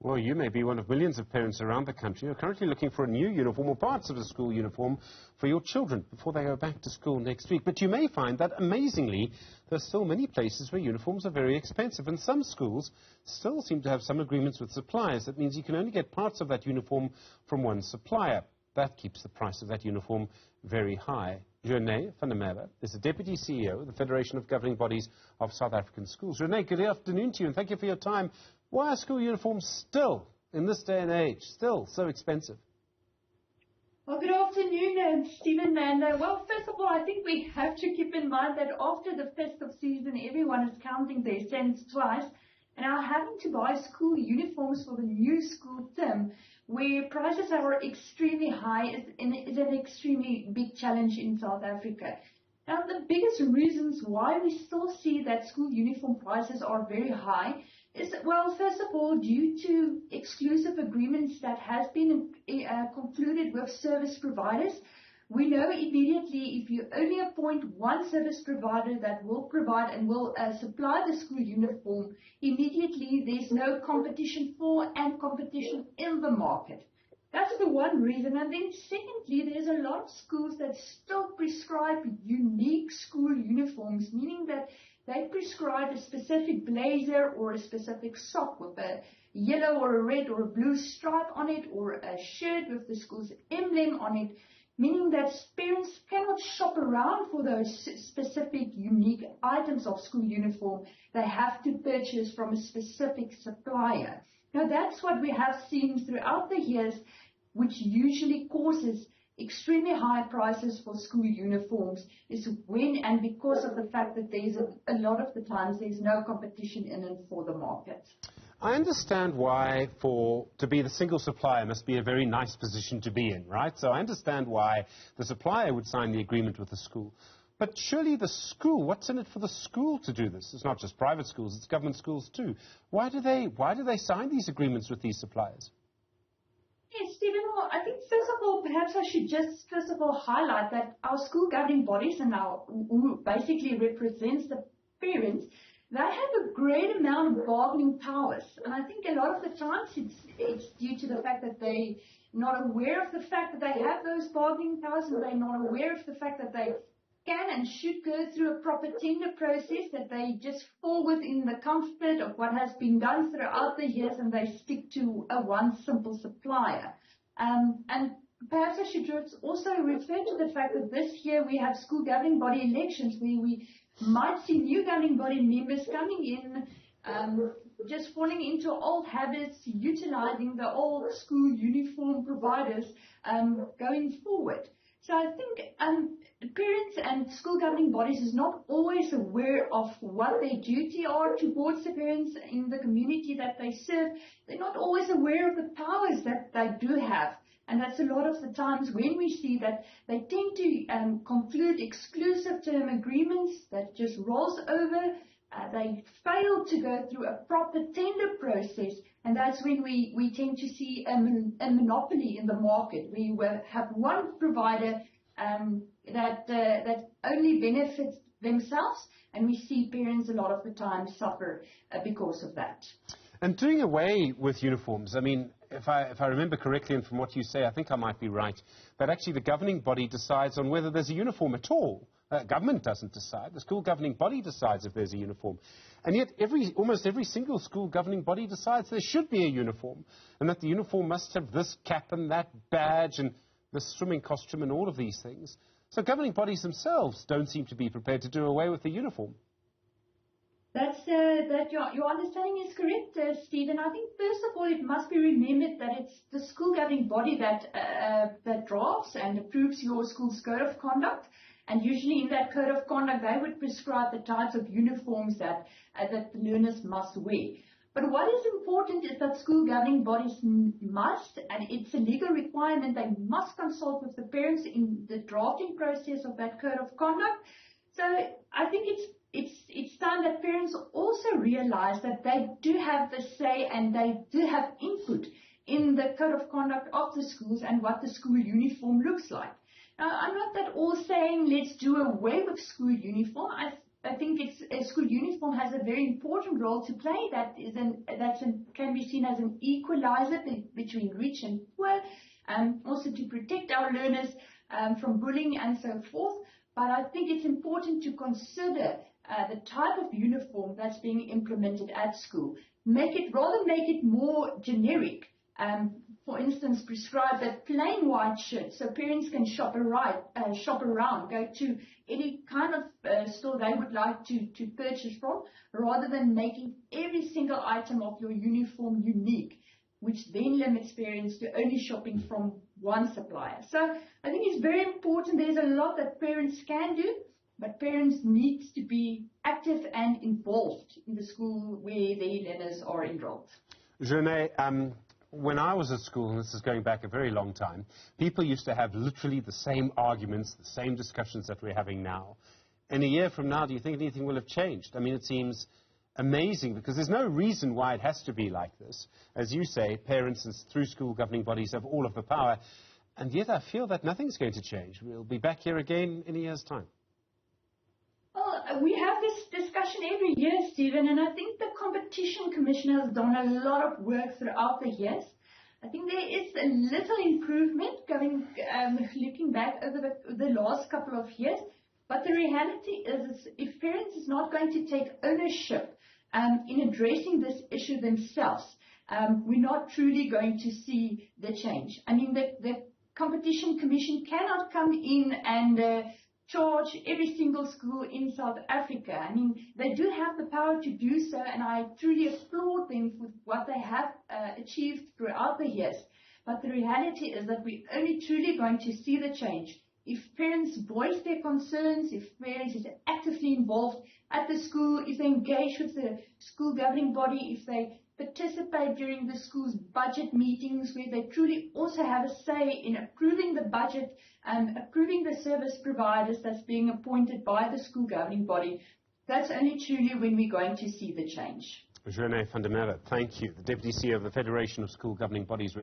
Well, you may be one of millions of parents around the country who are currently looking for a new uniform or parts of a school uniform for your children before they go back to school next week. But you may find that, amazingly, there are still many places where uniforms are very expensive, and some schools still seem to have some agreements with suppliers. That means you can only get parts of that uniform from one supplier. That keeps the price of that uniform very high. Juané van der Merwe is the Deputy CEO of the Federation of Governing Bodies of South African Schools. Juané, good afternoon to you, and thank you for your time. Why are school uniforms still, in this day and age, still so expensive? Well, good afternoon, Stephen. Well, first of all, I think we have to keep in mind that after the festive season, everyone is counting their cents twice. And are having to buy school uniforms for the new school term, where prices are extremely high, is an extremely big challenge in South Africa. Now, the biggest reasons why we still see that school uniform prices are very high is, well, first of all, due to exclusive agreements that has been concluded with service providers. We know immediately if you only appoint one service provider that will provide and will supply the school uniform, immediately there's no competition for and competition in the market. That's the one reason. And then secondly, there's a lot of schools that still prescribe unique school uniforms, meaning that they prescribe a specific blazer or a specific sock with a yellow or a red or a blue stripe on it, or a shirt with the school's emblem on it, meaning that parents cannot shop around for those specific unique items of school uniform. They have to purchase from a specific supplier. Now, that's what we have seen throughout the years, which usually causes extremely high prices for school uniforms, is when and because of the fact that there's a lot of the times there's no competition in it for the market. I understand why to be the single supplier must be a very nice position to be in, right? So I understand why the supplier would sign the agreement with the school. But surely the school, what's in it for the school to do this? It's not just private schools, it's government schools too. Why do they sign these agreements with these suppliers? Yes, Stephen, well, I think first of all, perhaps I should just first of all highlight that our school governing bodies and who basically represents the parents, they have a great amount of bargaining powers. And I think a lot of the times it's due to the fact that they're not aware of the fact that they have those bargaining powers, and they're not aware of the fact that they can and should go through a proper tender process, that they just fall within the comfort of what has been done throughout the years and they stick to one simple supplier. And perhaps I should also refer to the fact that this year we have school governing body elections where we might see new governing body members coming in, just falling into old habits, utilizing the old school uniform providers going forward. So I think parents and school governing bodies is not always aware of what their duty are towards the parents in the community that they serve. They're not always aware of the powers that they do have. And that's a lot of the times when we see that they tend to conclude exclusive term agreements that just rolls over. They fail to go through a proper tender process, and that's when we tend to see a monopoly in the market. We will have one provider that only benefits themselves, and we see parents a lot of the time suffer because of that. And doing away with uniforms, I mean, if I remember correctly, and from what you say, I think I might be right, that actually the governing body decides on whether there's a uniform at all. Government doesn't decide. The school governing body decides if there's a uniform. And yet almost every single school governing body decides there should be a uniform, and that the uniform must have this cap and that badge and this swimming costume and all of these things. So governing bodies themselves don't seem to be prepared to do away with the uniform. Your understanding is correct, Stephen. I think first of all it must be remembered that it's the school governing body that drafts and approves your school's code of conduct. And usually in that code of conduct, they would prescribe the types of uniforms that the learners must wear. But what is important is that school governing bodies must, and it's a legal requirement, they must consult with the parents in the drafting process of that code of conduct. So I think it's time that parents also realize that they do have the say and they do have input in the code of conduct of the schools and what the school uniform looks like. Now, I'm not at all saying let's do away with school uniform. I think a school uniform has a very important role to play that can be seen as an equalizer between rich and poor, also to protect our learners from bullying and so forth. But I think it's important to consider the type of uniform that's being implemented at school. Rather make it more generic. For instance, prescribe a plain white shirt so parents can shop around, go to any kind of store they would like to purchase from, rather than making every single item of your uniform unique, which then limits parents to only shopping from one supplier. So I think it's very important. There's a lot that parents can do, but parents need to be active and involved in the school where their learners are enrolled. Juané, when I was at school, and this is going back a very long time, people used to have literally the same arguments, the same discussions that we're having now. In a year from now, do you think anything will have changed? I mean, it seems amazing because there's no reason why it has to be like this. As you say, parents and through school governing bodies have all of the power, and yet I feel that nothing's going to change. We'll be back here again in a year's time. Well, we have this discussion every year, Stephen, and I think the Competition Commission has done a lot of work throughout the years. I think there is a little improvement looking back over the last couple of years, but the reality is if parents is not going to take ownership in addressing this issue themselves, we're not truly going to see the change. I mean, the Competition Commission cannot come in and charge every single school in South Africa. I mean, they do have the power to do so, and I truly applaud them for what they have achieved throughout the years. But the reality is that we're only truly going to see the change if parents voice their concerns, if parents are actively involved at the school, if they engage with the school governing body, if they participate during the school's budget meetings where they truly also have a say in approving the budget and approving the service providers that's being appointed by the school governing body. That's only truly when we're going to see the change. Juané van der Merwe, thank you. The Deputy CEO of the Federation of School Governing Bodies.